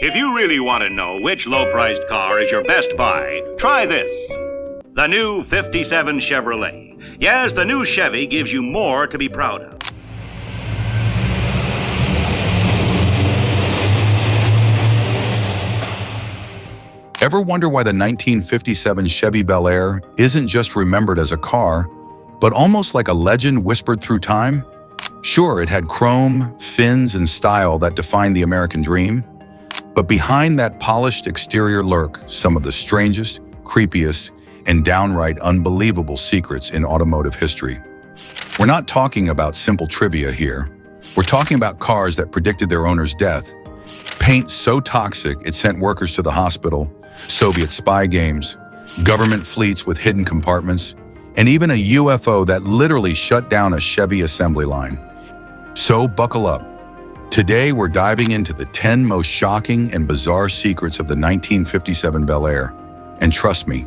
If you really want to know which low-priced car is your best buy, try this. The new 57 Chevrolet. Yes, the new Chevy gives you more to be proud of. Ever wonder why the 1957 Chevy Bel Air isn't just remembered as a car, but almost like a legend whispered through time? Sure, it had chrome, fins, and style that defined the American dream, but behind that polished exterior lurk some of the strangest, creepiest, and downright unbelievable secrets in automotive history. We're not talking about simple trivia here. We're talking about cars that predicted their owner's death, paint so toxic it sent workers to the hospital, Soviet spy games, government fleets with hidden compartments, and even a UFO that literally shut down a Chevy assembly line. So buckle up. Today we're diving into the 10 most shocking and bizarre secrets of the 1957 Bel Air. And trust me,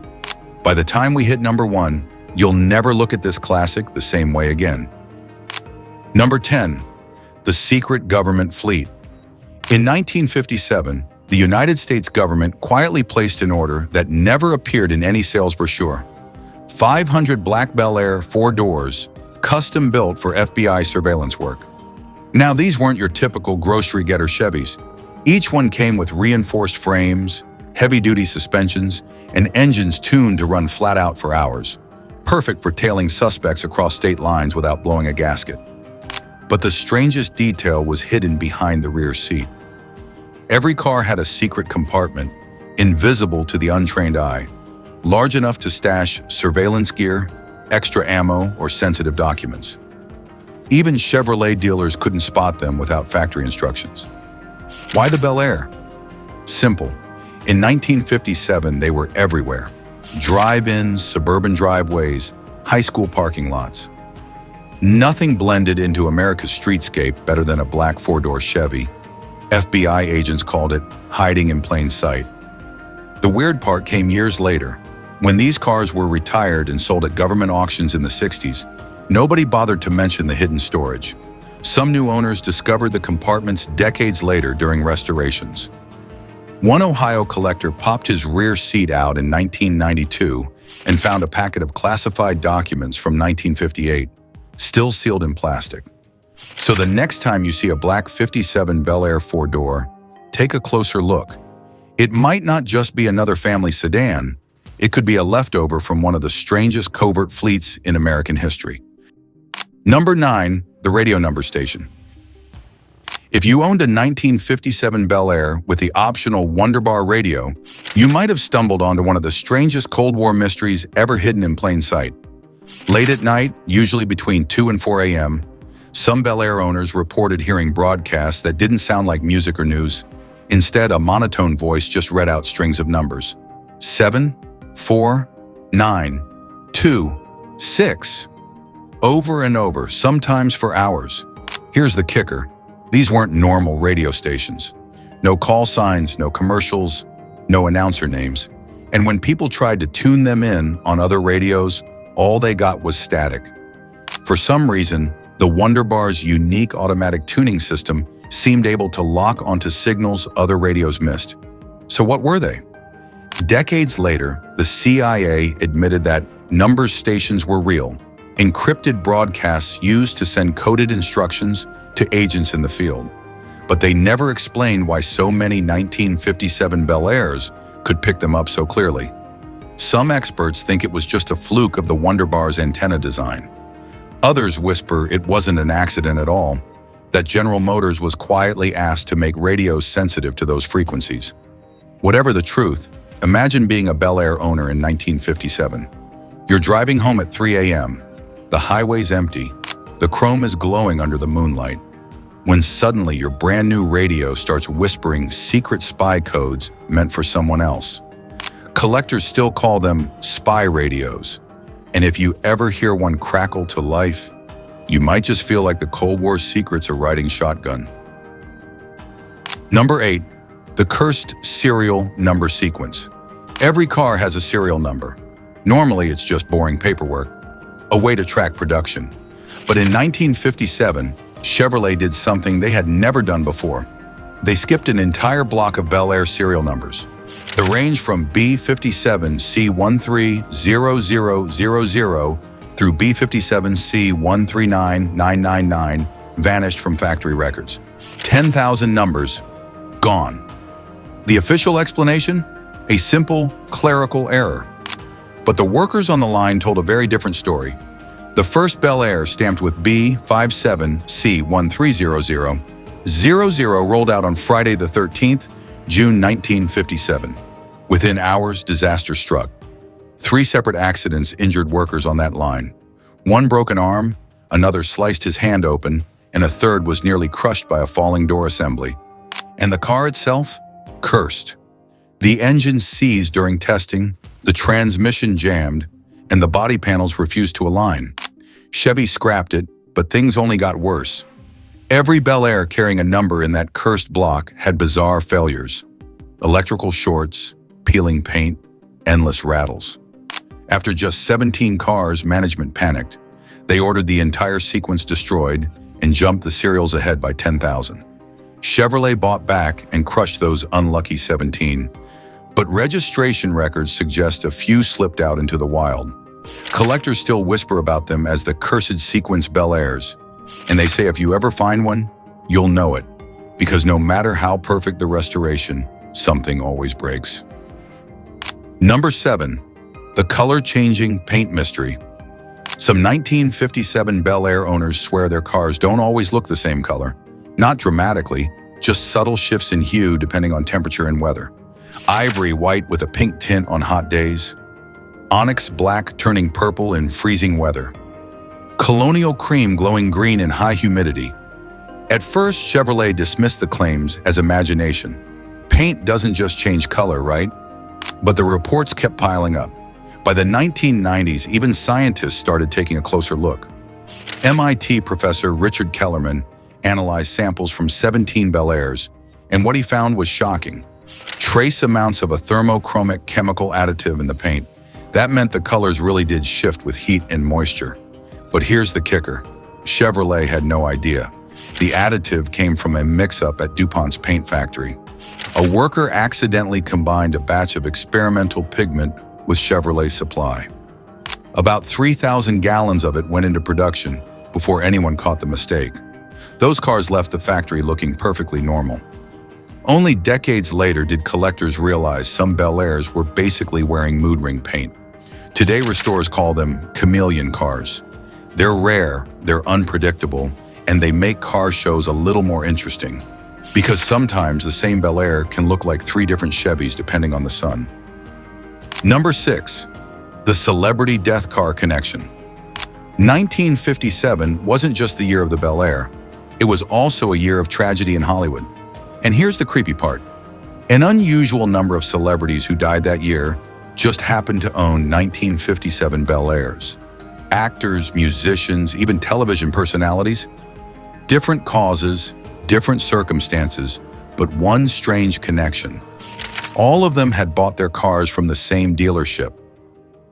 by the time we hit number 1, you'll never look at this classic the same way again. Number 10. The secret government fleet. In 1957, the United States government quietly placed an order that never appeared in any sales brochure. 500 black Bel Air 4 doors, custom built for FBI surveillance work. Now, these weren't your typical grocery getter Chevys. Each one came with reinforced frames, heavy-duty suspensions, and engines tuned to run flat out for hours, perfect for tailing suspects across state lines without blowing a gasket. But the strangest detail was hidden behind the rear seat. Every car had a secret compartment, invisible to the untrained eye, large enough to stash surveillance gear, extra ammo, or sensitive documents. Even Chevrolet dealers couldn't spot them without factory instructions. Why the Bel Air? Simple. In 1957, they were everywhere. Drive-ins, suburban driveways, high school parking lots. Nothing blended into America's streetscape better than a black 4-door Chevy. FBI agents called it hiding in plain sight. The weird part came years later. When these cars were retired and sold at government auctions in the 60s, nobody bothered to mention the hidden storage. Some new owners discovered the compartments decades later during restorations. One Ohio collector popped his rear seat out in 1992 and found a packet of classified documents from 1958, still sealed in plastic. So the next time you see a black 57 Bel Air 4-door, take a closer look. It might not just be another family sedan, it could be a leftover from one of the strangest covert fleets in American history. Number 9, the radio number station. If you owned a 1957 Bel Air with the optional Wonderbar radio, you might have stumbled onto one of the strangest Cold War mysteries ever hidden in plain sight. Late at night, usually between 2 and 4 a.m., some Bel Air owners reported hearing broadcasts that didn't sound like music or news. Instead, a monotone voice just read out strings of numbers. 7, 4, 9, 2, 6. Over and over, sometimes for hours. Here's the kicker. These weren't normal radio stations. No call signs, no commercials, no announcer names. And when people tried to tune them in on other radios, all they got was static. For some reason, the Wonderbar's unique automatic tuning system seemed able to lock onto signals other radios missed. So what were they? Decades later, the CIA admitted that number stations were real, encrypted broadcasts used to send coded instructions to agents in the field. But they never explained why so many 1957 Bel Airs could pick them up so clearly. Some experts think it was just a fluke of the Wonderbar's antenna design. Others whisper it wasn't an accident at all, that General Motors was quietly asked to make radios sensitive to those frequencies. Whatever the truth, imagine being a Bel Air owner in 1957. You're driving home at 3 a.m. The highway's empty. The chrome is glowing under the moonlight. When suddenly your brand new radio starts whispering secret spy codes meant for someone else. Collectors still call them spy radios. And if you ever hear one crackle to life, you might just feel like the Cold War secrets are riding shotgun. Number 8, the cursed serial number sequence. Every car has a serial number. Normally, it's just boring paperwork, a way to track production. But in 1957, Chevrolet did something they had never done before. They skipped an entire block of Bel Air serial numbers. The range from B57C130000 through B57C139999 vanished from factory records. 10,000 numbers gone. The official explanation? A simple clerical error. But the workers on the line told a very different story. The first Bel Air stamped with B57C130000 rolled out on Friday the 13th, June 1957. Within hours, disaster struck. 3 separate accidents injured workers on that line. One broke an arm, another sliced his hand open, and a third was nearly crushed by a falling door assembly. And the car itself? Cursed. The engine seized during testing, the transmission jammed, and the body panels refused to align. Chevy scrapped it, but things only got worse. Every Bel Air carrying a number in that cursed block had bizarre failures. Electrical shorts, peeling paint, endless rattles. After just 17 cars, management panicked. They ordered the entire sequence destroyed and jumped the serials ahead by 10,000. Chevrolet bought back and crushed those unlucky 17. But registration records suggest a few slipped out into the wild. Collectors still whisper about them as the cursed sequence Bel Airs. And they say if you ever find one, you'll know it. Because no matter how perfect the restoration, something always breaks. Number 7. The color-changing paint mystery. Some 1957 Bel Air owners swear their cars don't always look the same color. Not dramatically, just subtle shifts in hue depending on temperature and weather. Ivory white with a pink tint on hot days. Onyx black turning purple in freezing weather. Colonial cream glowing green in high humidity. At first, Chevrolet dismissed the claims as imagination. Paint doesn't just change color, right? But the reports kept piling up. By the 1990s, even scientists started taking a closer look. MIT professor Richard Kellerman analyzed samples from 17 Bel Airs, and what he found was shocking. Trace amounts of a thermochromic chemical additive in the paint. That meant the colors really did shift with heat and moisture. But here's the kicker. Chevrolet had no idea. The additive came from a mix-up at DuPont's paint factory. A worker accidentally combined a batch of experimental pigment with Chevrolet's supply. About 3,000 gallons of it went into production before anyone caught the mistake. Those cars left the factory looking perfectly normal. Only decades later did collectors realize some Bel Airs were basically wearing mood ring paint. Today, restorers call them chameleon cars. They're rare, they're unpredictable, and they make car shows a little more interesting. Because sometimes the same Bel Air can look like 3 different Chevys depending on the sun. Number 6. The celebrity death car connection. 1957 wasn't just the year of the Bel Air. It was also a year of tragedy in Hollywood. And here's the creepy part. An unusual number of celebrities who died that year just happened to own 1957 Bel Airs. Actors, musicians, even television personalities. Different causes, different circumstances, but one strange connection. All of them had bought their cars from the same dealership,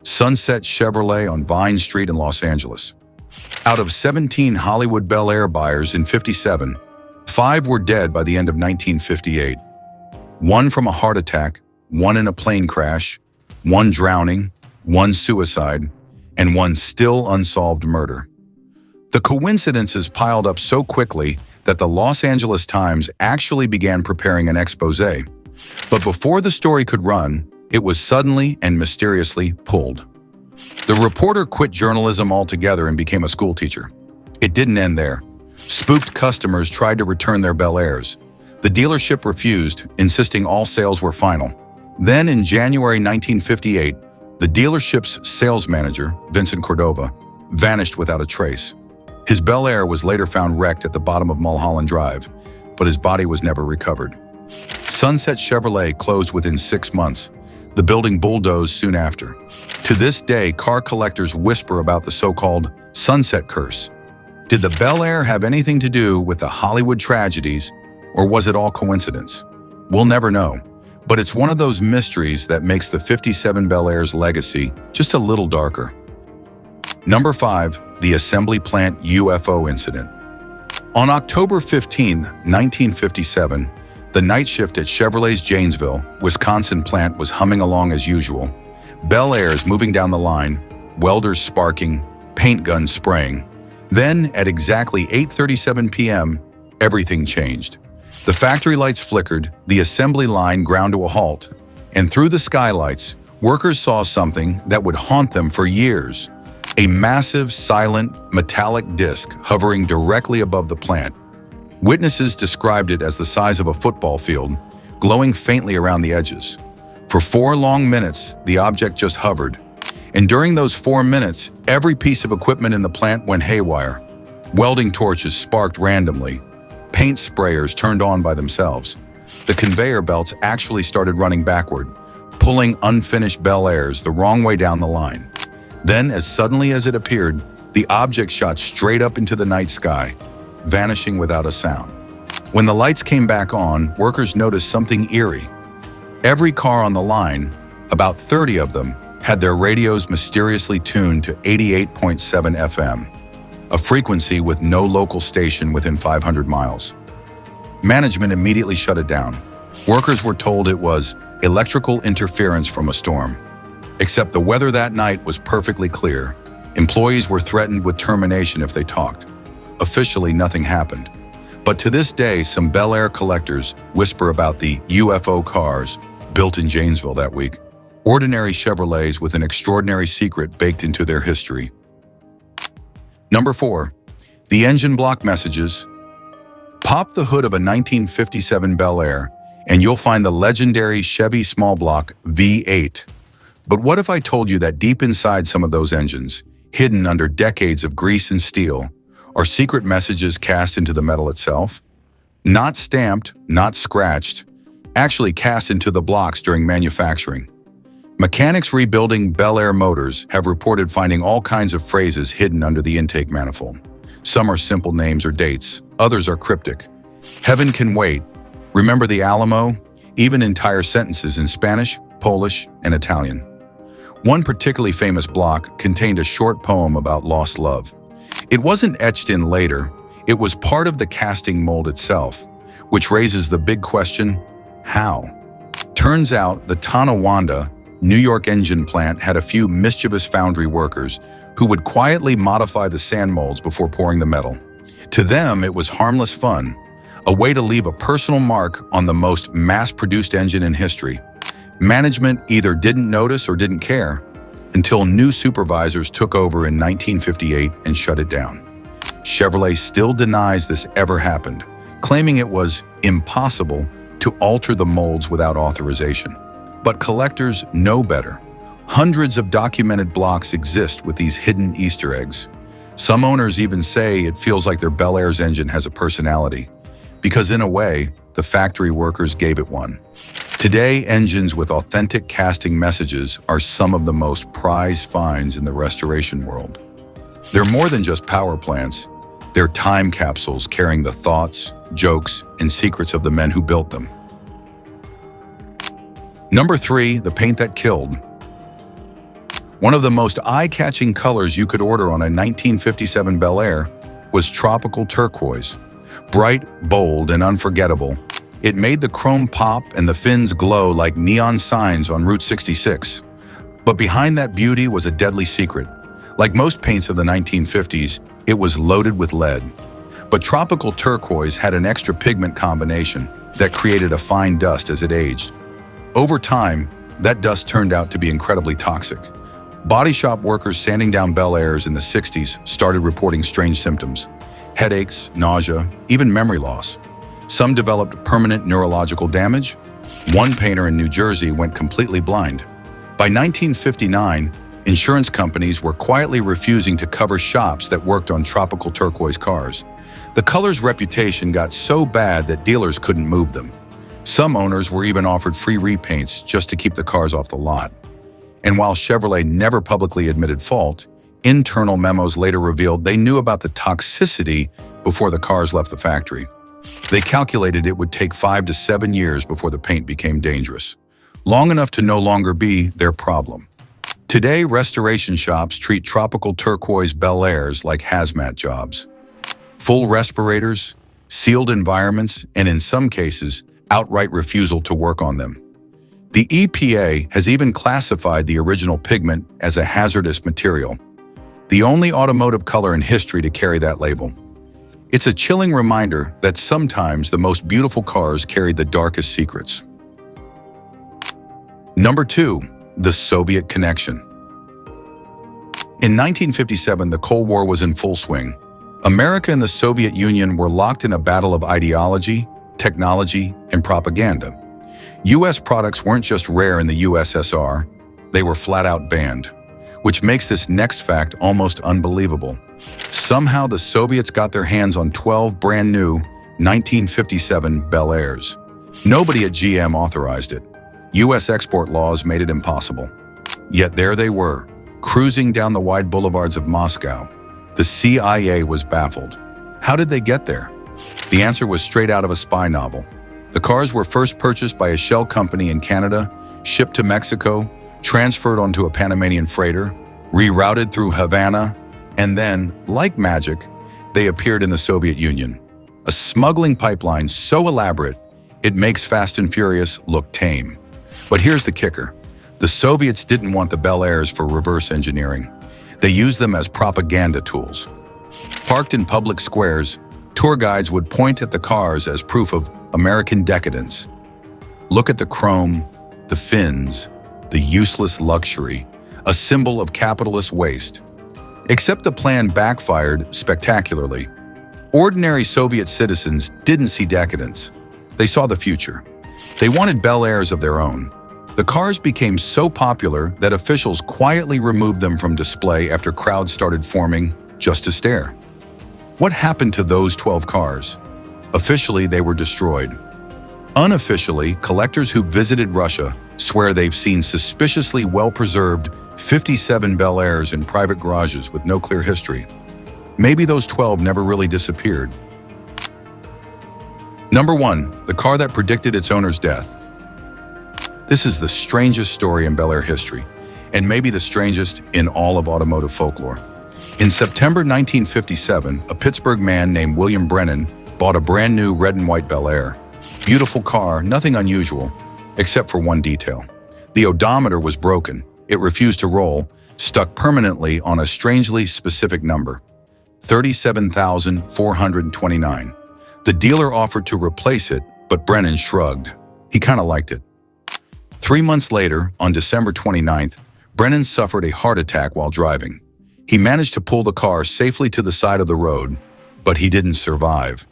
Sunset Chevrolet on Vine Street in Los Angeles. Out of 17 Hollywood Bel Air buyers in '57, 5 were dead by the end of 1958. 1 from a heart attack, 1 in a plane crash, 1 drowning, 1 suicide, and 1 still unsolved murder. The coincidences piled up so quickly that the Los Angeles Times actually began preparing an exposé. But before the story could run, it was suddenly and mysteriously pulled. The reporter quit journalism altogether and became a schoolteacher. It didn't end there. Spooked customers tried to return their Bel Airs. The dealership refused, insisting all sales were final. Then in January 1958, the dealership's sales manager, Vincent Cordova, vanished without a trace. His Bel Air was later found wrecked at the bottom of Mulholland Drive, but his body was never recovered. Sunset Chevrolet closed within 6 months. The building bulldozed soon after. To this day, car collectors whisper about the so-called Sunset Curse. Did the Bel Air have anything to do with the Hollywood tragedies, or was it all coincidence? We'll never know, but it's one of those mysteries that makes the '57 Bel Air's legacy just a little darker. Number 5. The assembly plant UFO incident. On October 15, 1957, The night shift at Chevrolet's Janesville, Wisconsin plant was humming along as usual. Bel Airs moving down the line, welders sparking, paint guns spraying. Then, at exactly 8:37 p.m., everything changed. The factory lights flickered, the assembly line ground to a halt, and through the skylights, workers saw something that would haunt them for years. A massive, silent, metallic disc hovering directly above the plant. Witnesses described it as the size of a football field, glowing faintly around the edges. For 4 long minutes, the object just hovered. And during those 4 minutes, every piece of equipment in the plant went haywire. Welding torches sparked randomly. Paint sprayers turned on by themselves. The conveyor belts actually started running backward, pulling unfinished Bel Airs the wrong way down the line. Then, as suddenly as it appeared, the object shot straight up into the night sky, vanishing without a sound. When the lights came back on, workers noticed something eerie. Every car on the line, about 30 of them, had their radios mysteriously tuned to 88.7 FM, a frequency with no local station within 500 miles. Management immediately shut it down. Workers were told it was electrical interference from a storm. Except the weather that night was perfectly clear. Employees were threatened with termination if they talked. Officially, nothing happened. But to this day, some Bel Air collectors whisper about the UFO cars built in Janesville that week. Ordinary Chevrolets with an extraordinary secret baked into their history. Number 4. The engine block messages. Pop the hood of a 1957 Bel Air, and you'll find the legendary Chevy small block V8. But what if I told you that deep inside some of those engines, hidden under decades of grease and steel, are secret messages cast into the metal itself? Not stamped, not scratched, actually cast into the blocks during manufacturing. Mechanics rebuilding Bel Air motors have reported finding all kinds of phrases hidden under the intake manifold. Some are simple names or dates, others are cryptic. Heaven can wait, remember the Alamo, even entire sentences in Spanish, Polish, and Italian. One particularly famous block contained a short poem about lost love. It wasn't etched in later, it was part of the casting mold itself, which raises the big question, how? Turns out the Tonawanda, New York engine plant had a few mischievous foundry workers who would quietly modify the sand molds before pouring the metal. To them, it was harmless fun, a way to leave a personal mark on the most mass-produced engine in history. Management either didn't notice or didn't care until new supervisors took over in 1958 and shut it down. Chevrolet still denies this ever happened, claiming it was impossible to alter the molds without authorization. But collectors know better. Hundreds of documented blocks exist with these hidden Easter eggs. Some owners even say it feels like their Bel Air's engine has a personality, because in a way, the factory workers gave it one. Today, engines with authentic casting messages are some of the most prized finds in the restoration world. They're more than just power plants. They're time capsules carrying the thoughts, jokes, and secrets of the men who built them. Number 3, the paint that killed. One of the most eye-catching colors you could order on a 1957 Bel Air was tropical turquoise. Bright, bold, and unforgettable, it made the chrome pop and the fins glow like neon signs on Route 66. But behind that beauty was a deadly secret. Like most paints of the 1950s, it was loaded with lead. But tropical turquoise had an extra pigment combination that created a fine dust as it aged. Over time, that dust turned out to be incredibly toxic. Body shop workers sanding down Bel Airs in the 60s started reporting strange symptoms: headaches, nausea, even memory loss. Some developed permanent neurological damage. One painter in New Jersey went completely blind. By 1959, insurance companies were quietly refusing to cover shops that worked on tropical turquoise cars. The color's reputation got so bad that dealers couldn't move them. Some owners were even offered free repaints just to keep the cars off the lot. And while Chevrolet never publicly admitted fault, internal memos later revealed they knew about the toxicity before the cars left the factory. They calculated it would take 5 to 7 years before the paint became dangerous, long enough to no longer be their problem. Today, restoration shops treat tropical turquoise Bel Airs like hazmat jobs. Full respirators, sealed environments, and in some cases, outright refusal to work on them. The EPA has even classified the original pigment as a hazardous material, the only automotive color in history to carry that label. It's a chilling reminder that sometimes the most beautiful cars carry the darkest secrets. Number 2. The Soviet connection. In 1957, the Cold War was in full swing. America and the Soviet Union were locked in a battle of ideology, technology, and propaganda. U.S. products weren't just rare in the USSR, they were flat-out banned, which makes this next fact almost unbelievable. Somehow the Soviets got their hands on 12 brand new 1957 Bel Airs. Nobody at GM authorized it. U.S. export laws made it impossible. Yet there they were, cruising down the wide boulevards of Moscow. The CIA was baffled. How did they get there? The answer was straight out of a spy novel. The cars were first purchased by a shell company in Canada, shipped to Mexico, transferred onto a Panamanian freighter, rerouted through Havana, and then, like magic, they appeared in the Soviet Union. A smuggling pipeline so elaborate, it makes Fast and Furious look tame. But here's the kicker. The Soviets didn't want the Bel Airs for reverse engineering. They used them as propaganda tools. Parked in public squares, tour guides would point at the cars as proof of American decadence. Look at the chrome, the fins, the useless luxury, a symbol of capitalist waste. Except the plan backfired spectacularly. Ordinary Soviet citizens didn't see decadence. They saw the future. They wanted Bel Airs of their own. The cars became so popular that officials quietly removed them from display after crowds started forming just to stare. What happened to those 12 cars? Officially, they were destroyed. Unofficially, collectors who visited Russia swear they've seen suspiciously well-preserved 57 Bel Airs in private garages with no clear history. Maybe those 12 never really disappeared. Number 1. The car that predicted its owner's death. This is the strangest story in Bel Air history, and maybe the strangest in all of automotive folklore. In September 1957, a Pittsburgh man named William Brennan bought a brand new red and white Bel Air. Beautiful car, nothing unusual, except for one detail. The odometer was broken. It refused to roll, stuck permanently on a strangely specific number, 37,429. The dealer offered to replace it, but Brennan shrugged. He kind of liked it. 3 months later, on December 29th, Brennan suffered a heart attack while driving. He managed to pull the car safely to the side of the road, but he didn't survive.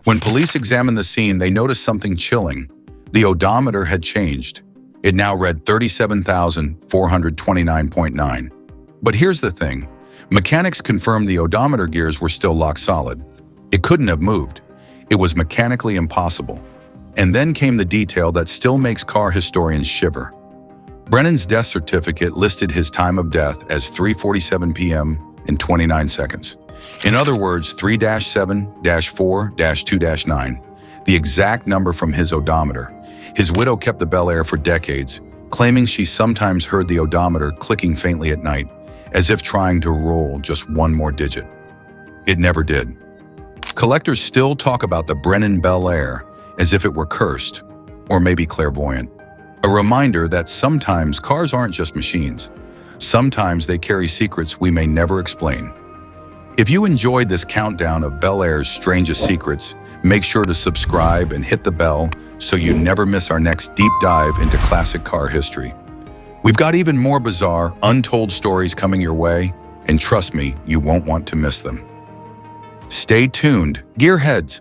When police examined the scene, they noticed something chilling. The odometer had changed. It now read 37,429.9. But here's the thing. Mechanics confirmed the odometer gears were still locked solid. It couldn't have moved. It was mechanically impossible. And then came the detail that still makes car historians shiver. Brennan's death certificate listed his time of death as 3:47 p.m. and 29 seconds. In other words, 3-7-4-2-9, the exact number from his odometer. His widow kept the Bel Air for decades, claiming she sometimes heard the odometer clicking faintly at night, as if trying to roll just one more digit. It never did. Collectors still talk about the Brennan Bel Air as if it were cursed, or maybe clairvoyant. A reminder that sometimes cars aren't just machines. Sometimes they carry secrets we may never explain. If you enjoyed this countdown of Bel Air's strangest secrets, make sure to subscribe and hit the bell so you never miss our next deep dive into classic car history. We've got even more bizarre, untold stories coming your way, and trust me, you won't want to miss them. Stay tuned, gearheads!